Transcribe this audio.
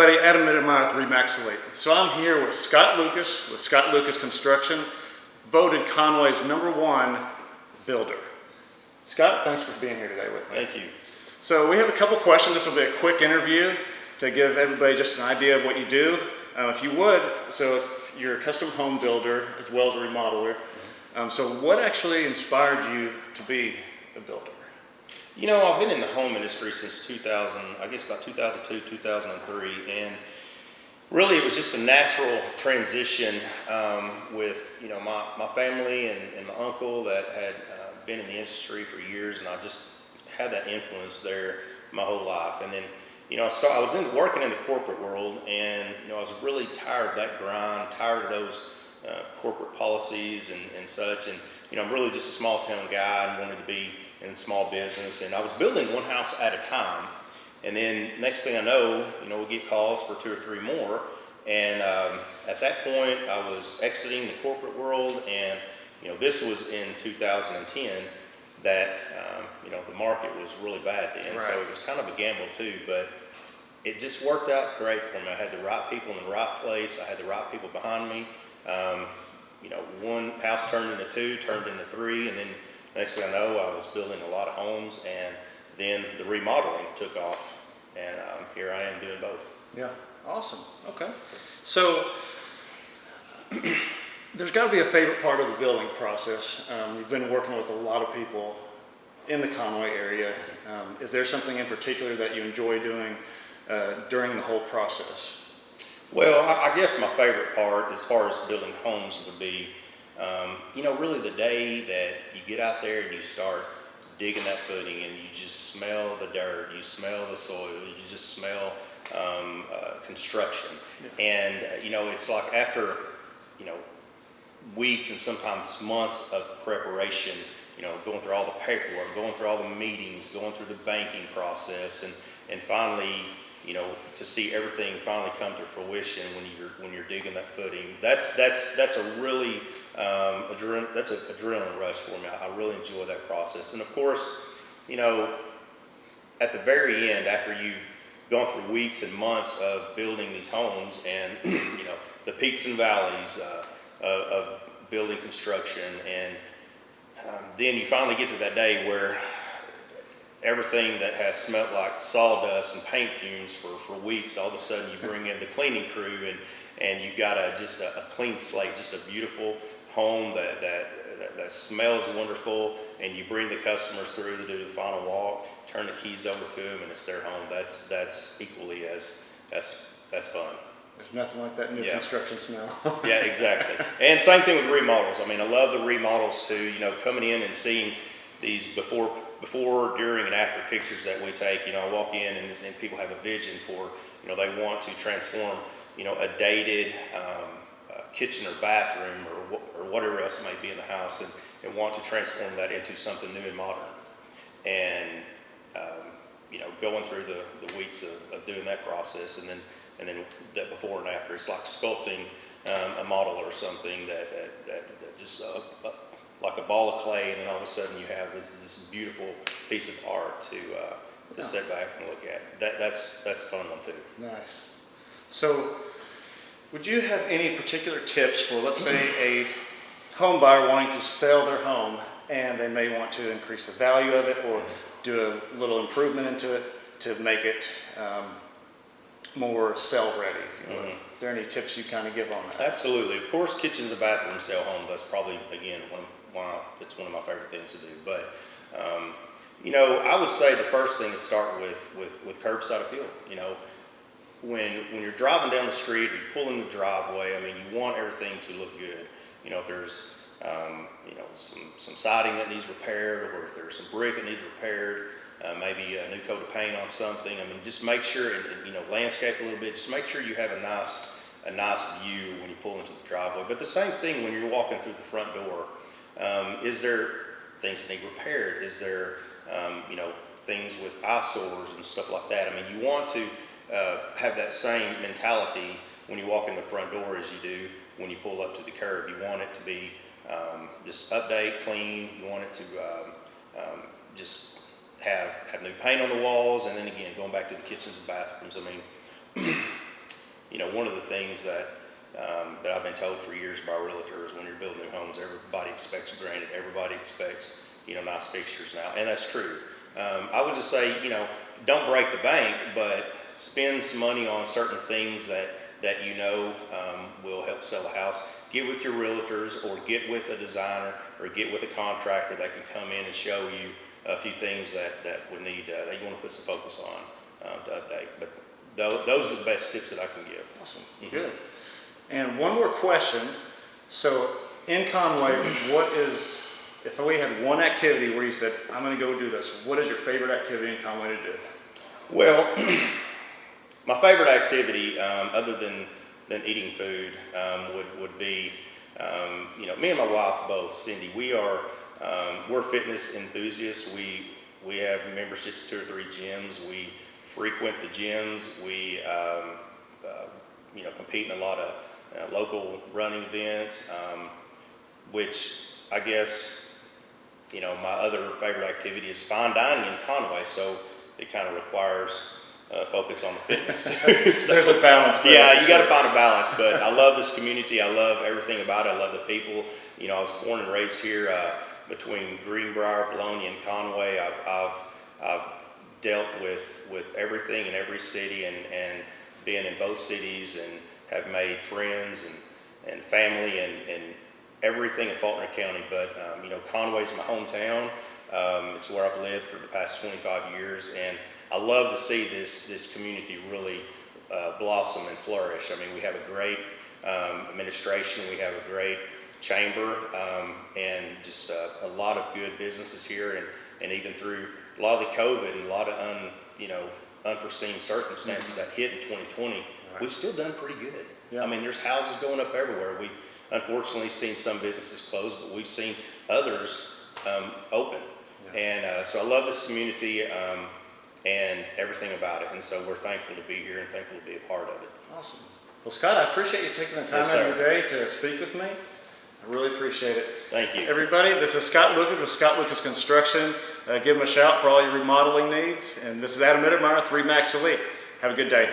everybody, Adam Mittermeier with Remax Elite. So I'm here with Scott Lucas with Scott Lucas Construction, voted Conway's #1 builder. Scott, thanks for being here today with me. Thank you. So we have a couple questions. This will be a quick interview to give everybody just an idea of what you do. If you would, so if you're a custom home builder as well as a remodeler, so what actually inspired you to be a builder? You know, I've been in the home industry since 2000, I guess about 2002, 2003, and really it was just a natural transition with, you know, my family and my uncle that had been in the industry for years, and I just had that influence there my whole life. And then, you know, I was working in the corporate world, and, you know, I was really tired of that grind, tired of those corporate policies and such, and, you know, I'm really just a small town guy and wanted to be in small business, and I was building one house at a time, and then next thing I know, you know, we get calls for 2 or 3 more, and at that point I was exiting the corporate world, and, you know, this was in 2010 that, you know, the market was really bad then, so it was kind of a gamble too, but it just worked out great for me. I had the right people in the right place, I had the right people behind me. You know, one house turned into 2, turned into 3, and then next thing I know, I was building a lot of homes, and then the remodeling took off, and here I am doing both. Yeah, awesome. Okay. So there's got to be a favorite part of the building process. You've been working with a lot of people in the Conway area. Is there something in particular that you enjoy doing during the whole process? Well, I guess my favorite part as far as building homes would be, you know, really the day that you get out there and you start digging that footing and you just smell the dirt, you smell the soil, you just smell construction. Yeah. And, you know, it's like after, you know, weeks and sometimes months of preparation, you know, going through all the paperwork, going through all the meetings, going through the banking process, and finally, you know, to see everything finally come to fruition when you're digging that footing. That's a really that's an adrenaline rush for me. I really enjoy that process. And of course, you know, at the very end, after you've gone through weeks and months of building these homes, and you know, the peaks and valleys of building construction, and then you finally get to that day where everything that has smelled like sawdust and paint fumes for weeks, all of a sudden you bring in the cleaning crew, and you got just a clean slate, just a beautiful home that smells wonderful, and you bring the customers through to do the final walk, turn the keys over to them, and it's their home. That's equally as fun. There's nothing like that new construction smell. Yeah, exactly. And same thing with remodels. I mean, I love the remodels too, you know, coming in and seeing these before, during, and after pictures that we take. You know, I walk in and people have a vision for, you know, they want to transform, you know, a dated kitchen or bathroom or whatever else may be in the house, and want to transform that into something new and modern. And, you know, going through the weeks of doing that process, and then that before and after, it's like sculpting a model or something that just like a ball of clay, and then all of a sudden you have this beautiful piece of art to sit back and look at. That's a fun one too. Nice. So, would you have any particular tips for, let's say, a home buyer wanting to sell their home, and they may want to increase the value of it or do a little improvement into it to make it more sell ready? Is there any tips you kind of give on that? Absolutely. Of course, kitchens and bathrooms sell homes. That's probably, again, it's one of my favorite things to do. But you know, I would say the first thing is start with curbside appeal. You know, when you're driving down the street or you pull in the driveway, I mean, you want everything to look good. You know, if there's you know, some siding that needs repaired, or if there's some brick that needs repaired, maybe a new coat of paint on something. I mean, just make sure, and you know, landscape a little bit. Just make sure you have a nice view when you pull into the driveway. But the same thing when you're walking through the front door. Is there things that need repaired? Is there you know, things with eyesores and stuff like that? I mean, you want to have that same mentality when you walk in the front door as you do when you pull up to the curb. You want it to be just update, clean. You want it to just have new paint on the walls, and then again, going back to the kitchens and bathrooms. I mean, one of the things that I've been told for years by realtors, when you're building new homes, everybody expects granite, everybody expects, nice fixtures now, and that's true. I would just say, don't break the bank, but spend some money on certain things that will help sell a house. Get with your realtors, or get with a designer, or get with a contractor that can come in and show you a few things that would need that you want to put some focus on to update. But those are the best tips that I can give. Awesome. Good. And one more question. So in Conway, if we had one activity where you said, I'm going to go do this, what is your favorite activity in Conway to do? Well, my favorite activity, other than eating food, would be, me and my wife both, Cindy, we're fitness enthusiasts. We have memberships to 2 or 3 gyms. We frequent the gyms. We, compete in a lot of local running events, which I guess, my other favorite activity is fine dining in Conway. So it kind of requires focus on the fitness too. So, there's a balance there. Yeah, you got to find a balance. But I love this community. I love everything about it. I love the people. I was born and raised here between Greenbrier, Valonia, and Conway. I've dealt with everything in every city, and been in both cities, and have made friends and family and everything in Faulkner County. But Conway's my hometown. It's where I've lived for the past 25 years, and I love to see this community really blossom and flourish. I mean, we have a great administration, we have a great chamber, and just a lot of good businesses here. And even through a lot of the COVID and a lot of unforeseen circumstances that hit in 2020, we've still done pretty good. Yeah. I mean, there's houses going up everywhere. We've unfortunately seen some businesses close, but we've seen others open. Yeah. And so I love this community and everything about it. And so we're thankful to be here and thankful to be a part of it. Awesome. Well, Scott, I appreciate you taking the time out of your day to speak with me. I really appreciate it. Thank you. Everybody, this is Scott Lucas with Scott Lucas Construction. Give him a shout for all your remodeling needs. And this is Adam Mittermeyer, 3 Max Elite. Have a good day.